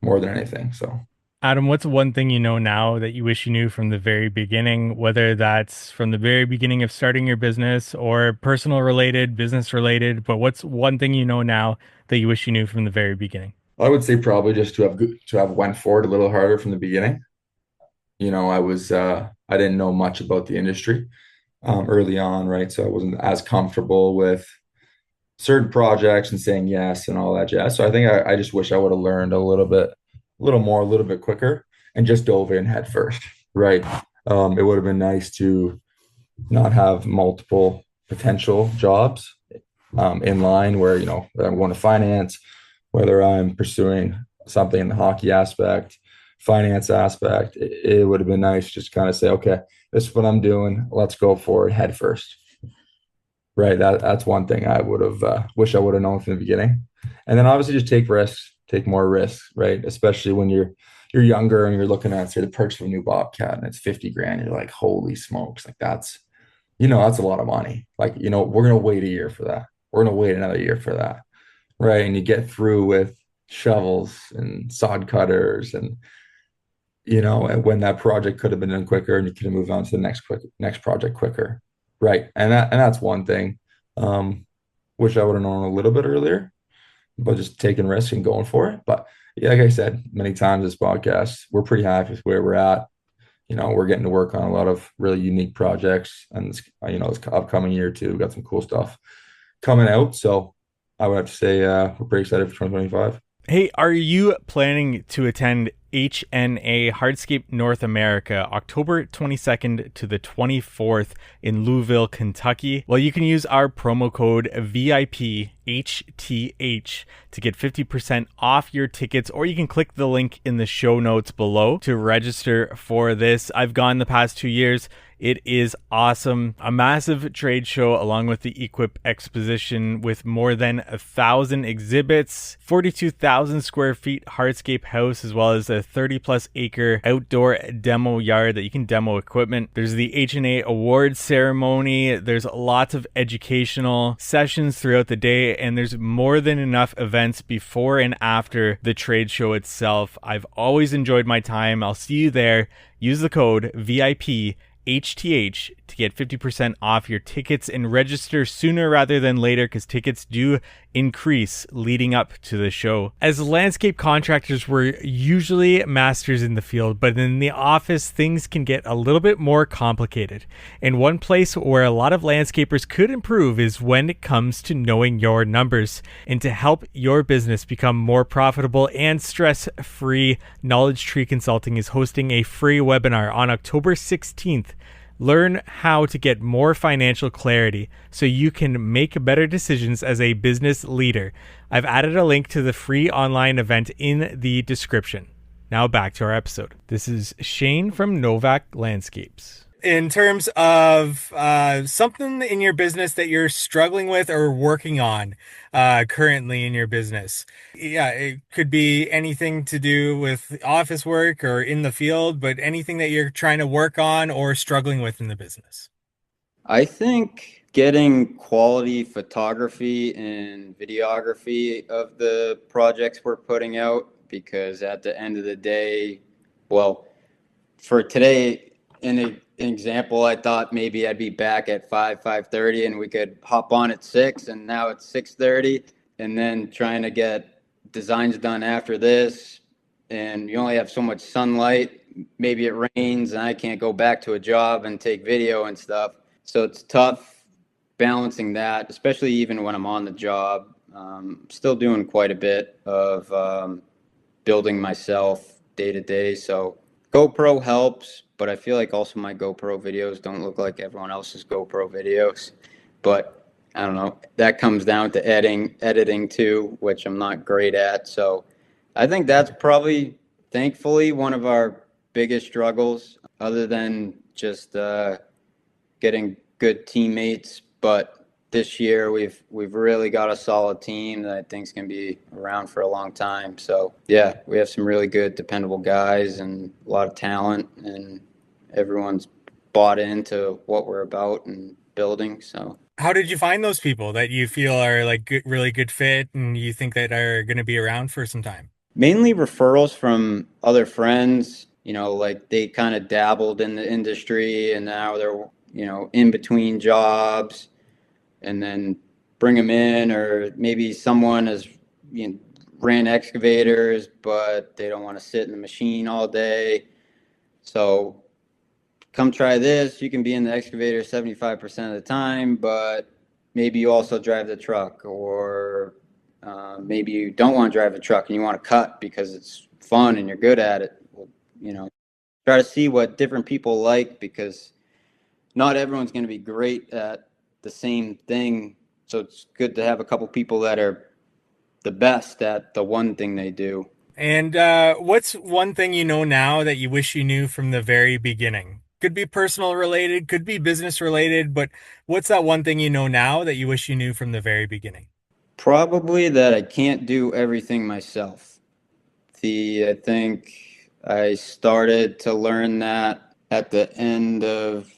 more than anything. So Adam, what's one thing you know now that you wish you knew from the very beginning, whether that's from the very beginning of starting your business or personal related, business related, but what's one thing you know now that you wish you knew from the very beginning? I would say probably just to have went for it a little harder from the beginning. I didn't know much about the industry early on, right? So I wasn't as comfortable with certain projects and saying yes and all that jazz. So I think I just wish I would have learned a little more, a little bit quicker, and just dove in head first, right? It would have been nice to not have multiple potential jobs in line where, whether I'm going to finance, whether I'm pursuing something in the hockey aspect, finance aspect. It would have been nice just kind of say, okay, this is what I'm doing. Let's go for it head first. Right. That's one thing I would have wish I would have known from the beginning. And then obviously just take more risks, right? Especially when you're younger and you're looking at, say, the purchase of a new Bobcat and it's 50 grand. You're like, holy smokes, like that's a lot of money. Like, we're gonna wait a year for that. We're gonna wait another year for that. Right. And you get through with shovels and sod cutters and and when that project could have been done quicker and you could have moved on to the next project quicker. Right. And that's one thing. Wish I would have known a little bit earlier, but just taking risks and going for it. But yeah, like I said many times this podcast, we're pretty happy with where we're at. We're getting to work on a lot of really unique projects, and this upcoming year too, we've got some cool stuff coming out. So I would have to say we're pretty excited for 2025. Hey, are you planning to attend HNA Hardscape North America October 22nd to the 24th in Louisville, Kentucky? Well, you can use our promo code VIPHTH to get 50% off your tickets, or you can click the link in the show notes below to register for this. I've gone the past 2 years. It is awesome. A massive trade show along with the Equip Exposition with more than 1,000 exhibits, 42,000 square feet hardscape house, as well as a 30-plus acre outdoor demo yard that you can demo equipment. There's the HNA Awards ceremony. There's lots of educational sessions throughout the day, and there's more than enough events before and after the trade show itself. I've always enjoyed my time. I'll see you there. Use the code VIPHTH to get 50% off your tickets and register sooner rather than later, because tickets do increase leading up to the show. As landscape contractors, we're usually masters in the field, but in the office, things can get a little bit more complicated. And one place where a lot of landscapers could improve is when it comes to knowing your numbers. And to help your business become more profitable and stress-free, Knowledge Tree Consulting is hosting a free webinar on October 16th. Learn how to get more financial clarity so you can make better decisions as a business leader. I've added a link to the free online event in the description. Now back to our episode. This is Shane from Novak Landscapes. In terms of something in your business that you're struggling with or working on currently in your business. Yeah, it could be anything to do with office work or in the field, but anything that you're trying to work on or struggling with in the business. I think getting quality photography and videography of the projects we're putting out, because at the end of the day, well, for today, in an example, I thought maybe I'd be back at 5:30 and we could hop on at 6, and now it's 6:30, and then trying to get designs done after this, and you only have so much sunlight. Maybe it rains and I can't go back to a job and take video and stuff. So it's tough balancing that, especially even when I'm on the job. Still doing quite a bit of building myself day to day. So GoPro helps, but I feel like also my GoPro videos don't look like everyone else's GoPro videos. But I don't know. That comes down to editing too, which I'm not great at. So I think that's probably, thankfully, one of our biggest struggles, other than just getting good teammates. But this year we've really got a solid team that I think is going to be around for a long time. So yeah, we have some really good, dependable guys and a lot of talent, and everyone's bought into what we're about and building. So how did you find those people that you feel are like good, really good fit and you think that are going to be around for some time? Mainly referrals from other friends, like they kind of dabbled in the industry and now they're, in between jobs, and then bring them in. Or maybe someone has ran excavators, but they don't want to sit in the machine all day. So come try this. You can be in the excavator 75% of the time, but maybe you also drive the truck, or maybe you don't want to drive the truck and you want to cut because it's fun and you're good at it. Try to see what different people like, because not everyone's going to be great at the same thing. So it's good to have a couple people that are the best at the one thing they do. And what's one thing you know now that you wish you knew from the very beginning? Could be personal related, could be business related, but what's that one thing you know now that you wish you knew from the very beginning? Probably that I can't do everything myself. I think I started to learn that at the end of,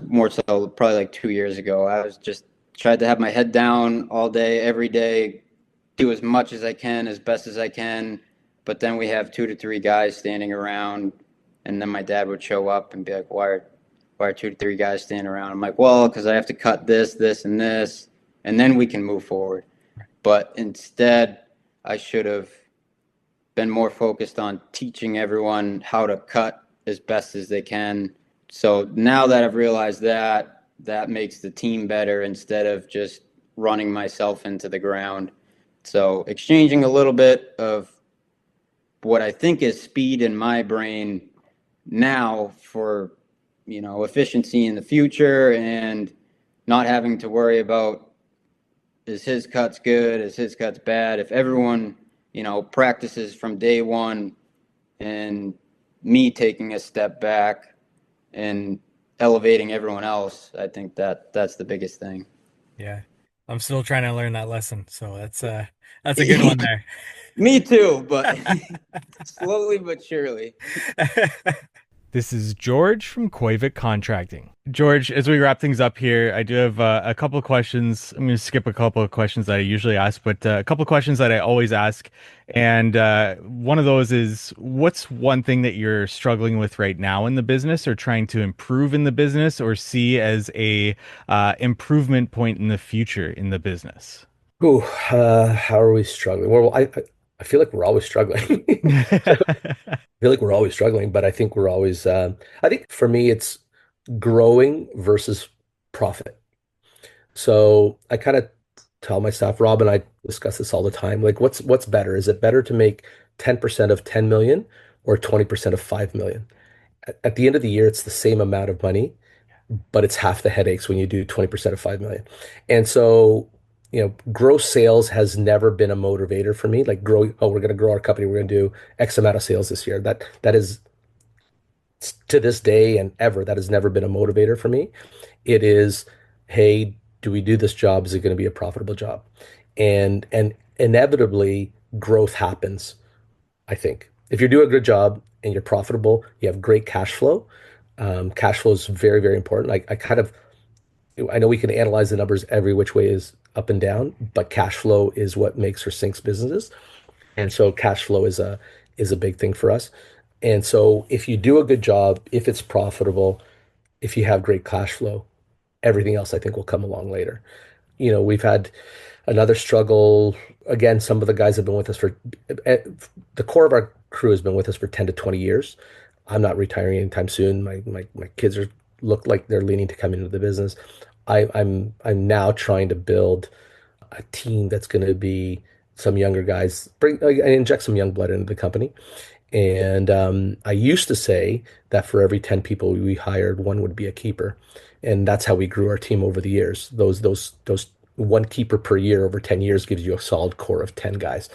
more so probably like 2 years ago. I was just tried to have my head down all day, every day, do as much as I can, as best as I can. But then we have 2 to 3 guys standing around And then my dad would show up and be like, why are 2 to 3 guys standing around? I'm like, well, because I have to cut this, this, and this, and then we can move forward. But instead, I should have been more focused on teaching everyone how to cut as best as they can. So now that I've realized that, that makes the team better instead of just running myself into the ground. So exchanging a little bit of what I think is speed in my brain now for, efficiency in the future, and not having to worry about, is his cuts good, is his cuts bad. If everyone, practices from day one, and me taking a step back and elevating everyone else, I think that that's the biggest thing. Yeah. I'm still trying to learn that lesson. So that's a good one there. Me too, but slowly but surely. This is George from Koivik Contracting. George, as we wrap things up here, I do have a couple of questions. I'm going to skip a couple of questions that I usually ask, but a couple of questions that I always ask. And one of those is, what's one thing that you're struggling with right now in the business, or trying to improve in the business, or see as a improvement point in the future in the business? Ooh, how are we struggling? Well, I feel like we're always struggling. I feel like we're always struggling, but I think we're always, I think for me, it's growing versus profit. So I kind of tell my staff, Rob and I discuss this all the time. Like, what's better? Is it better to make 10% of 10 million or 20% of 5 million? At the end of the year, it's the same amount of money, but it's half the headaches when you do 20% of 5 million. And so, gross sales has never been a motivator for me. Like, we're going to grow our company. We're going to do X amount of sales this year. That is, to this day and ever, that has never been a motivator for me. It is, hey, do we do this job? Is it going to be a profitable job? And inevitably growth happens, I think. If you do a good job and you're profitable, you have great cash flow. Cash flow is very, very important. I know we can analyze the numbers every which way is up and down, but cash flow is what makes or sinks businesses. And so cash flow is a big thing for us. And so if you do a good job, if it's profitable, if you have great cash flow, everything else I think will come along later. We've had another struggle. Again, some of the guys have been with us eh, the core of our crew has been with us for 10 to 20 years. I'm not retiring anytime soon. My kids look like they're leaning to come into the business. I'm now trying to build a team that's going to be some younger guys, inject some young blood into the company. And I used to say that for every 10 people we hired, one would be a keeper. And that's how we grew our team over the years. Those one keeper per year over 10 years gives you a solid core of 10 guys.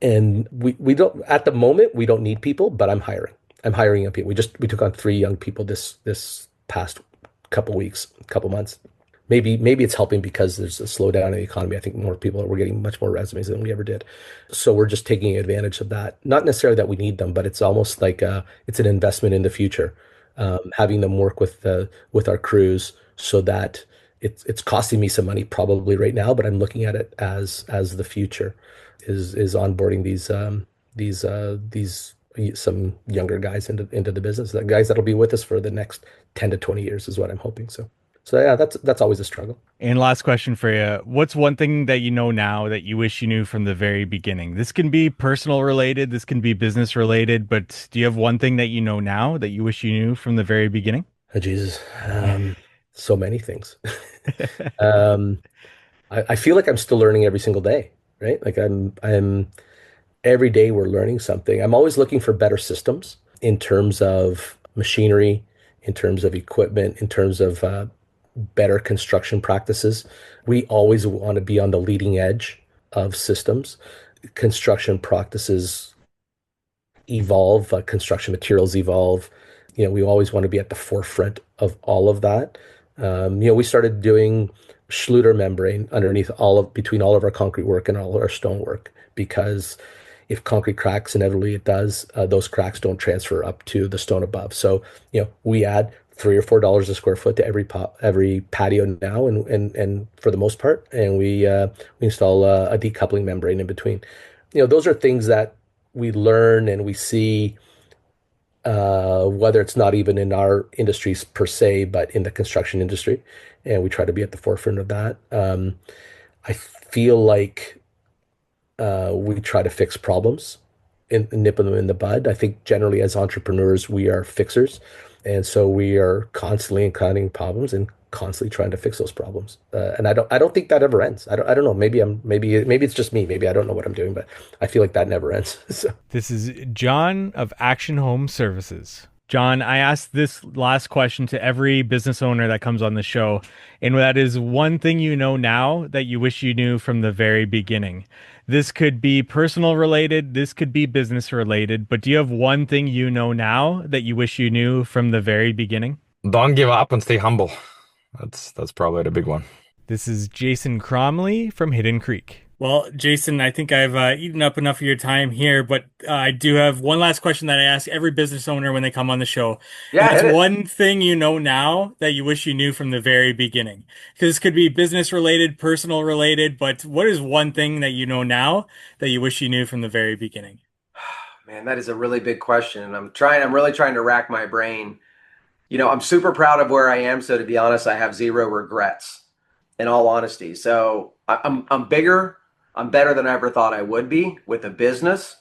And we don't, at the moment, we don't need people, but I'm hiring. I'm hiring young people. We took on 3 young people this past couple weeks, couple months. Maybe it's helping because there's a slowdown in the economy. I think we're getting much more resumes than we ever did. So we're just taking advantage of that. Not necessarily that we need them, but it's almost like it's an investment in the future. Having them work with our crews, so that it's costing me some money probably right now, but I'm looking at it as the future is onboarding these some younger guys into the business. The guys that'll be with us for the next 10 to 20 years is what I'm hoping. So yeah, that's always a struggle. And last question for you. What's one thing that you know now that you wish you knew from the very beginning? This can be personal related, this can be business related, but do you have one thing that you know now that you wish you knew from the very beginning? Oh, Jesus. So many things. um, I feel like I'm still learning every single day, right? Like I'm every day we're learning something. I'm always looking for better systems in terms of machinery, in terms of equipment, in terms of better construction practices. We always want to be on the leading edge of systems. Construction practices evolve, construction materials evolve. We always want to be at the forefront of all of that. We started doing Schluter membrane between all of our concrete work and all of our stone work, because if concrete cracks, inevitably it does, those cracks don't transfer up to the stone above. So, we add $3 or $4 a square foot to every patio now, and for the most part, and we install a decoupling membrane in between. Those are things that we learn and we see whether it's not even in our industries per se, but in the construction industry. And we try to be at the forefront of that. I feel like we try to fix problems and nip them in the bud. I think generally as entrepreneurs, we are fixers. And so we are constantly encountering problems and constantly trying to fix those problems. And I don't think that ever ends. I don't know. Maybe it's just me. Maybe I don't know what I'm doing, but I feel like that never ends. So. This is John of Action Home Services. John, I asked this last question to every business owner that comes on the show, and that is one thing you know now that you wish you knew from the very beginning. This could be personal related, this could be business related, but do you have one thing you know now that you wish you knew from the very beginning? Don't give up and stay humble. That's probably the big one. This is Jason Cromley from Hidden Creek. Well, Jason, I think I've eaten up enough of your time here, but I do have one last question that I ask every business owner when they come on the show. Yeah, and hit it's it. one thing you know now that you wish you knew from the very beginning. Because this could be business related, personal related, but what is one thing that you know now that you wish you knew from the very beginning? Man, that is a really big question. And I'm really trying to rack my brain. You know, I'm super proud of where I am. So to be honest, I have zero regrets in all honesty. So I'm bigger. I'm better than I ever thought I would be with a business.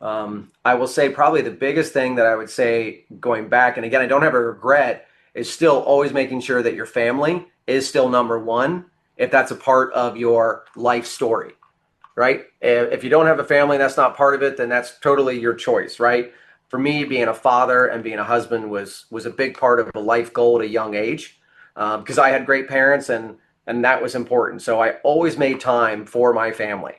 I will say probably the biggest thing that I would say going back, and again, I don't have a regret, is still always making sure that your family is still number one if that's a part of your life story, right? If you don't have a family, that's not part of it, then that's totally your choice, right? For me, being a father and being a husband was a big part of a life goal at a young age because I had great parents and that was important. So I always made time for my family.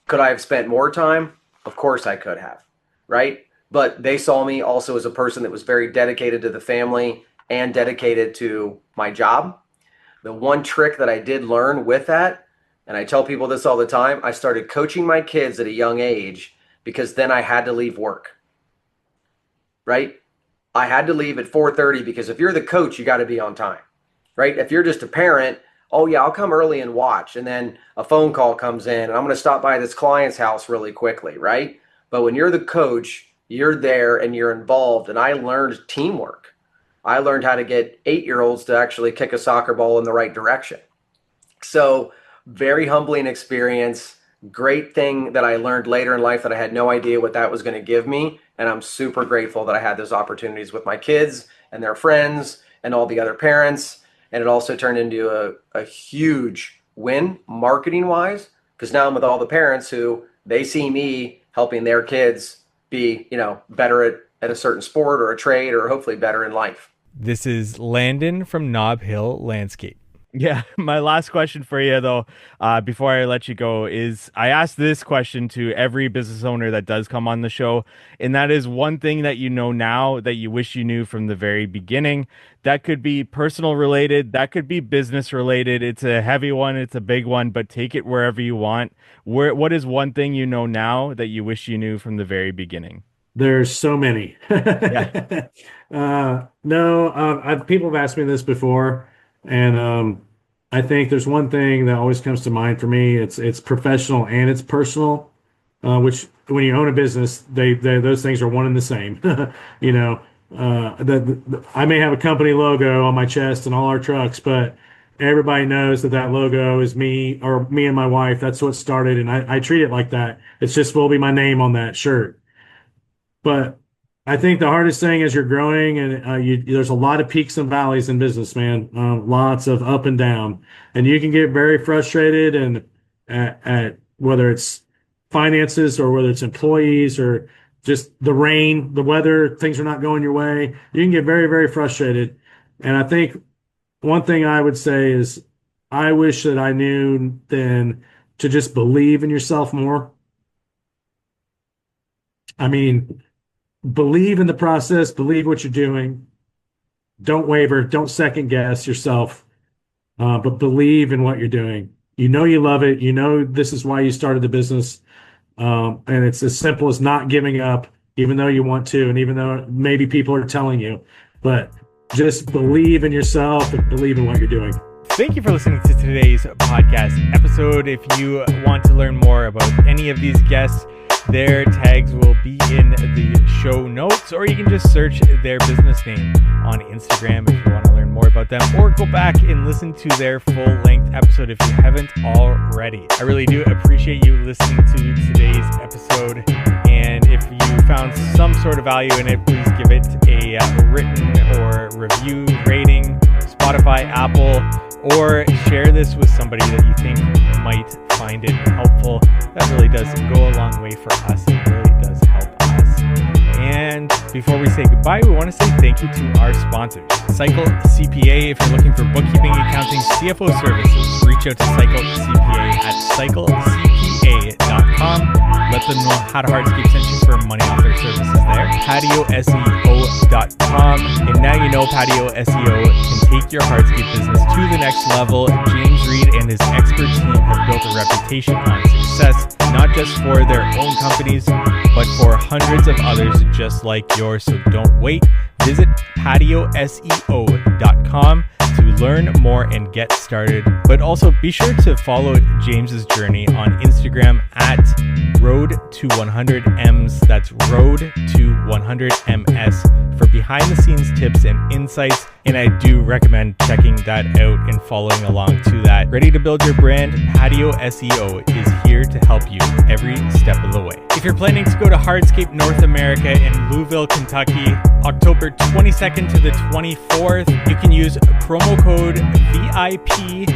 Could I have spent more time? Of course I could have, right? But they saw me also as a person that was very dedicated to the family and dedicated to my job. The one trick that I did learn with that, and I tell people this all the time, I started coaching my kids at a young age because then I had to leave work, right? I had to leave at 4:30 because if you're the coach, you got to be on time, right? If you're just a parent, oh yeah, I'll come early and watch. And then a phone call comes in and I'm going to stop by this client's house really quickly, right? But when you're the coach, you're there and you're involved. And I learned teamwork. I learned how to get 8-year-olds to actually kick a soccer ball in the right direction. So very humbling experience. Great thing that I learned later in life that I had no idea what that was going to give me. And I'm super grateful that I had those opportunities with my kids and their friends and all the other parents. And it also turned into a huge win marketing wise, because now I'm with all the parents who they see me helping their kids be, better at a certain sport or a trade or hopefully better in life. This is Landon from Nob Hill Landscape. Yeah, my last question for you, though, before I let you go, is I ask this question to every business owner that does come on the show, and that is one thing that you know now that you wish you knew from the very beginning. That could be personal related, that could be business related. It's a heavy one, it's a big one, but take it wherever you want. What is one thing you know now that you wish you knew from the very beginning? There's so many. Yeah. No, people have asked me this before, and I think there's one thing that always comes to mind for me. It's professional and it's personal, which when you own a business, those things are one and the same. You know, I may have a company logo on my chest and all our trucks, but everybody knows that logo is me or me and my wife. That's what started, and I treat it like that. It's just will be my name on that shirt. But I think the hardest thing as you're growing and there's a lot of peaks and valleys in business, man. Lots of up and down, and you can get very frustrated and at whether it's finances or whether it's employees or just the rain, the weather, things are not going your way. You can get very, very frustrated. And I think one thing I would say is I wish that I knew then to just believe in yourself more. I mean, believe in the process, believe what you're doing. Don't waver, don't second guess yourself, but believe in what you're doing. You know you love it. You know this is why you started the business. And it's as simple as not giving up, even though you want to, and even though maybe people are telling you. But just believe in yourself and believe in what you're doing. Thank you for listening to today's podcast episode. If you want to learn more about any of these guests, their tags will be in the show notes, or you can just search their business name on Instagram if you want to learn more about them, or go back and listen to their full-length episode if you haven't already. I really do appreciate you listening to today's episode, and if you found some sort of value in it, please give it a written or review rating, Spotify, Apple, or share this with somebody that you think might find it helpful. That really does go a long way for us. It really does help us. And before we say goodbye, we want to say thank you to our sponsors. Cycle CPA, if you're looking for bookkeeping, accounting, CFO services, reach out to Cycle CPA at cyclecpa.com. Let them know how to Hardscape sent you for money off their services there. PatioSEO.com. And now you know Patio SEO can take your Hardscape business to the next level. James Reed and his expert team have built a reputation on success, not just for their own companies, but for hundreds of others just like yours. So don't wait. Visit PatioSEO.com to learn more and get started. But also be sure to follow James's journey on Instagram at Road to 100Ms. That's Road to 100Ms for behind the scenes tips and insights. And I do recommend checking that out and following along to that. Ready to build your brand? Patio SEO is here to help you every step of the way. If you're planning to go to Hardscape North America in Louisville, Kentucky, October 22nd to the 24th, you can use promo code VIPHTH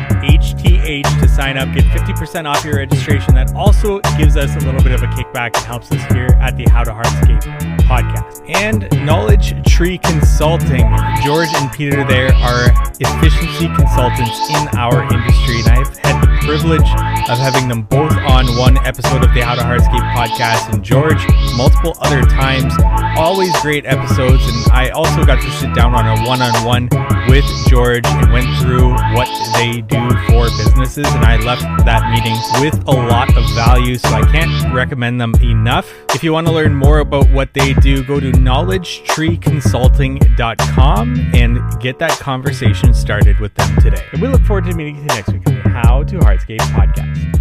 to sign up, get 50% off your registration. That also gives us a little bit of a kickback and helps us here at the How to Hardscape podcast. And Knowledge Tree Consulting. George and Peter there are efficiency consultants in our industry, and I've had the privilege of having them both on one episode of the How to Hardscape podcast, and George multiple other times. Always great episodes, and I also got to sit down on a one-on-one with George and went through what they do for businesses, and I left that meeting with a lot of value, so I can't recommend them enough. If you want to learn more about what they do, go to knowledgetreeconsulting.com and get that conversation started with them today. And we look forward to meeting you next week on the How to Hardscape podcast.